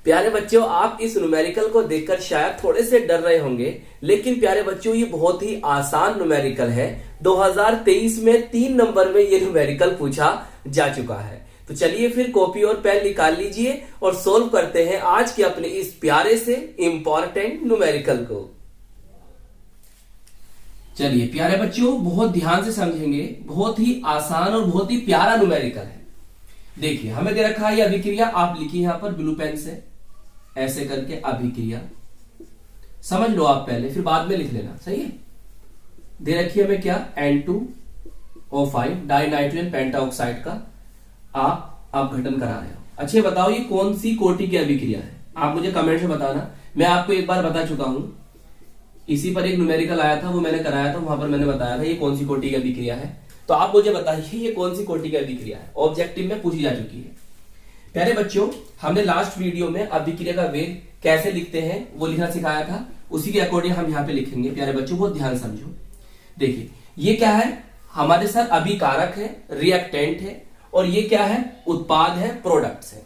प्यारे बच्चों, आप इस न्यूमेरिकल को देखकर शायद थोड़े से डर रहे होंगे, लेकिन प्यारे बच्चों ये बहुत ही आसान न्यूमेरिकल है। 2023 में 3 नंबर में ये न्यूमेरिकल पूछा जा चुका है। तो चलिए फिर कॉपी और पेन निकाल लीजिए और सोल्व करते हैं आज के अपने इस प्यारे से इंपॉर्टेंट न्यूमेरिकल को। चलिए प्यारे बच्चों, बहुत ध्यान से समझेंगे, बहुत ही आसान और बहुत ही प्यारा न्यूमेरिकल है। देखिए हमें दे रखा है ये अभिक्रिया, आप लिखिए यहां पर ब्लू पेन से ऐसे करके अभिक्रिया, समझ लो आप पहले, फिर बाद में लिख लेना, सही है। दे रखी है हमें क्या, N2O5 डाई नाइट्रोजन पेंटाऑक्साइड का आप अपघटन करा रहे हो। अच्छा बताओ ये कौन सी कोटि की अभिक्रिया है, आप मुझे कमेंट में बताना। मैं आपको एक बार बता चुका हूं, इसी पर एक न्यूमेरिकल आया था, वो मैंने कराया था, वहां पर मैंने बताया था ये कौन सी कोटि की अभिक्रिया है। तो आप मुझे बताइए ये कौन सी कोटि की अभिक्रिया है, ऑब्जेक्टिव में पूछी जा चुकी है। प्यारे बच्चों, हमने लास्ट वीडियो में अभिक्रिया का वेग कैसे लिखते हैं वो लिखना सिखाया था, उसी के अकॉर्डिंग हम यहाँ पे लिखेंगे। प्यारे बच्चों बहुत ध्यान समझो। देखिए ये क्या है, हमारे साथ अभिकारक है, रिएक्टेंट है, और ये क्या है, उत्पाद है, प्रोडक्ट्स है।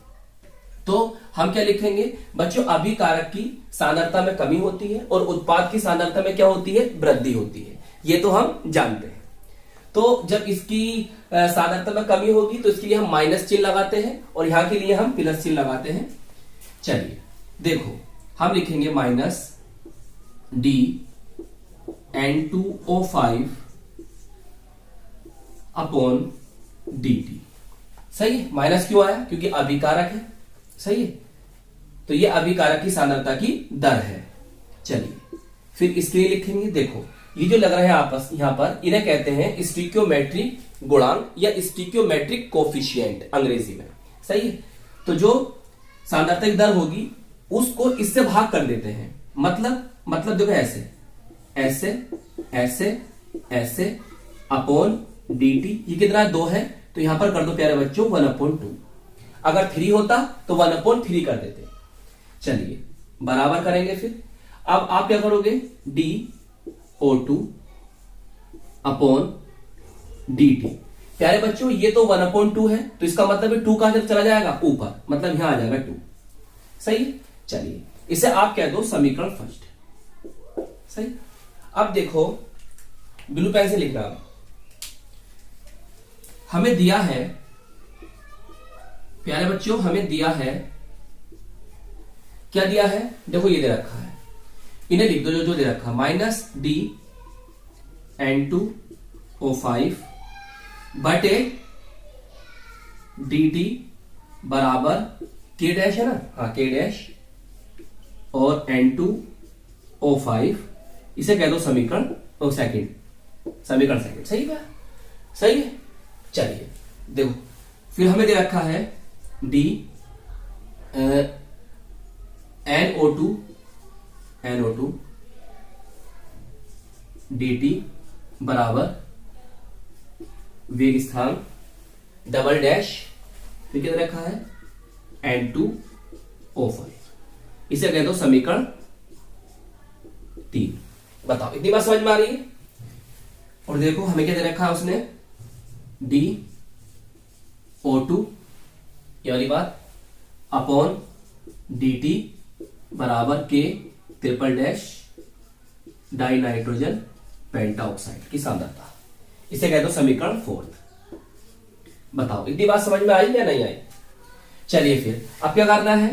तो हम क्या लिखेंगे बच्चों, अभिकारक की सांद्रता में कमी होती है और उत्पाद की सांद्रता में क्या होती है, वृद्धि होती है। ये तो हम जानते हैं। तो जब इसकी सांद्रता में कमी होगी तो इसके लिए हम माइनस चिन्ह लगाते हैं और यहां के लिए हम प्लस चिन्ह लगाते हैं। चलिए देखो हम लिखेंगे minus D N2O5 upon dt। सही है, माइनस क्यों आया, क्योंकि अभिकारक है, सही है। तो ये अभिकारक की सांद्रता की दर है। चलिए फिर इसके लिए लिखेंगे, देखो ये जो लग रहा है आपस यहां पर, इन्हें कहते हैं स्टिक्योमेट्रिक गुणांक या स्टिक्योमेट्रिक कोफिशिएंट अंग्रेजी में, सही है। तो जो सांद्रता की दर होगी उसको इससे भाग कर देते हैं, मतलब देखो ऐसे ऐसे ऐसे ऐसे अपॉन dt। ये कितना 2 है, तो यहां पर कर दो प्यारे बच्चों 1/2। अगर 3 होता तो 1/3 कर देते। चलिए बराबर करेंगे। फिर अब आप क्या करोगे, DO2 अपॉन dt। प्यारे बच्चों ये तो 1/2 है, तो इसका मतलब 2 कहां चला जाएगा, ऊपर, मतलब यहां आ जाएगा 2, सही है। चलिए इसे आप कह दो समीकरण फर्स्ट, सही। अब देखो ब्लू पेन से लिख रहा हूं, हमें दिया है प्यारे बच्चों, हमें दिया है, क्या दिया है, देखो ये दे रखा है, इन्हें लिख दो जो दे रखा, माइनस D N2O5 बटे dt बराबर K डैश है ना, हाँ K डैश और N2O5, इसे कह दो समीकरण सेकंड, सही है, सही है। चलिए देखो फिर हमें दे रखा है D NO2 dt बराबर वेग स्थान डबल डैश, फिर क्या दे रखा है N2O5, इसे कह दो समीकरण 3। बताओ इतनी बात समझ में आ रही है। और देखो हमें क्या दे रखा है उसने, DO2 ये वाली बात अपॉन dt बराबर K triple dash die nitrogen pentoxide की सांद्रता, इसे कह दो समीकरण 4। बताओ इतनी बात समझ में आई या नहीं आई। चलिए फिर अब क्या करना है,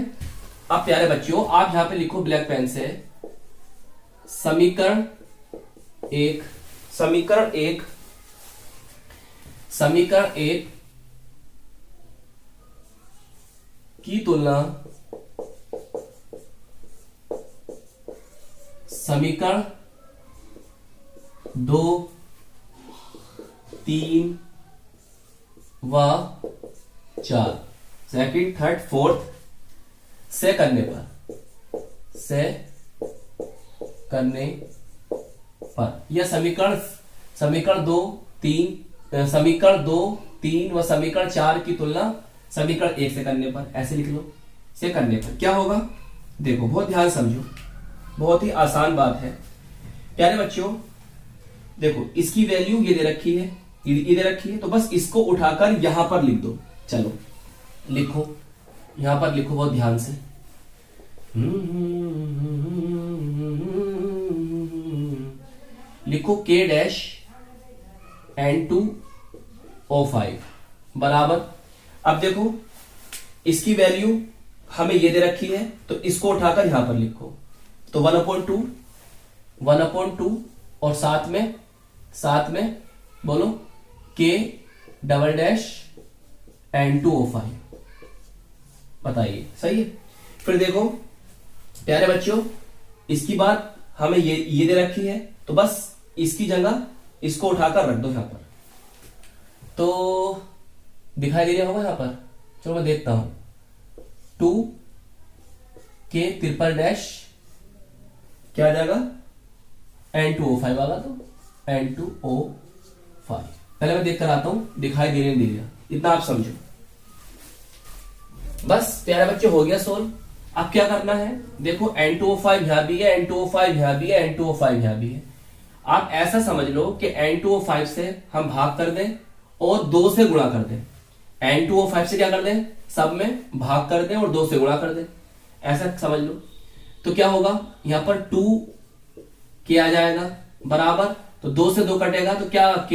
अब प्यारे बच्चों आप यहां पे लिखो ब्लैक पेन से समीकरण 1 की तुलना समीकरण 2, 3 व 4 सेकंड, थर्ड, फोर्थ से करने पर यह समीकरण 2, 3 व समीकरण 4 की तुलना समीकरण 1 से करने पर, ऐसे लिख लो, से करने पर क्या होगा। देखो बहुत ध्यान समझो, बहुत ही आसान बात है प्यारे बच्चों। देखो इसकी वैल्यू ये दे रखी है, ये दे रखी है, तो बस इसको उठाकर यहां पर लिख दो। चलो लिखो, यहां पर लिखो बहुत ध्यान से, लिखो K डैश N2O5 बराबर। अब देखो इसकी वैल्यू हमें ये दे रखी है, तो इसको उठाकर यहां पर लिखो, तो 1/2 और साथ में बोलो K डबल डैश N2O5। बताइए सही है। फिर देखो प्यारे बच्चों, इसकी बात हमें ये दे रखी है, तो बस इसकी जगह इसको उठाकर रख दो यहां पर। तो दिखाई दे रहा होगा यहां पर, चलो मैं देखता हूं। 2K ट्रिपल डैश क्या आ जाएगा, N2O5 आगा, तो N2O5। पहले मैं देख कर आता हूं, दिखाई देने दीजिए, इतना आप समझो। बस प्यारे बच्चे हो गया सोल्व। अब क्या करना है, देखो N2O5 यहां भी है, N2O5 यहां भी है, N2O5 यहां भी है। आप ऐसा समझ लो कि N2O5 से हम भाग कर दें और 2 से गुणा कर दें। N2O5 से क्या कर दें, सब में भाग कर दें और 2 से गुणा कर दें, ऐसा समझ लो। तो क्या होगा, यहां पर 2K आ जाएगा बराबर, तो 2 से 2 कटेगा तो क्या K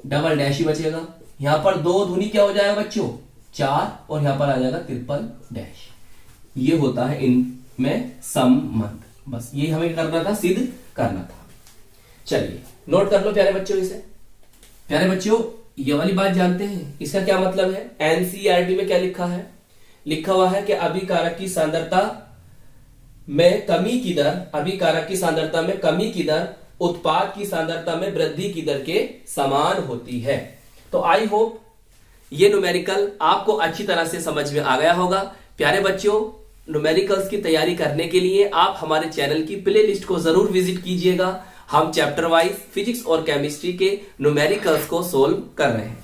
डबल डैश ही बचेगा। यहां पर 2 दूनी क्या हो जाएगा बच्चों, 4, और यहां पर आ जाएगा ट्रिपल डैश। ये होता है इनमें संबंध। बस ये हमें करना था, सिद्ध करना था। चलिए नोट कर लो प्यारे बच्चों इसे। प्यारे बच्चों ये वाली बात जानते हैं, इसका क्या मतलब है। एनसीईआरटी में क्या लिखा है, लिखा हुआ है कि अभिकारक की सांद्रता में कमी की दर, अभिकारक की सांद्रता में कमी की दर उत्पाद की सांद्रता में वृद्धि की दर के समान होती है। तो आई होप ये न्यूमेरिकल आपको अच्छी तरह से समझ में आ गया होगा। प्यारे बच्चों, न्यूमेरिकल्स की तैयारी करने के लिए आप हमारे चैनल की प्लेलिस्ट को जरूर विजिट कीजिएगा। हम चैप्टर वाइज फिजिक्स और केमिस्ट्री के न्यूमेरिकल्स को सोल्व कर रहे हैं।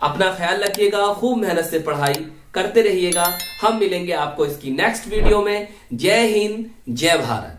अपना ख्याल रखिएगा, खूब मेहनत से पढ़ाई करते रहिएगा। हम मिलेंगे आपको इसकी नेक्स्ट वीडियो में। जय हिंद, जय भारत।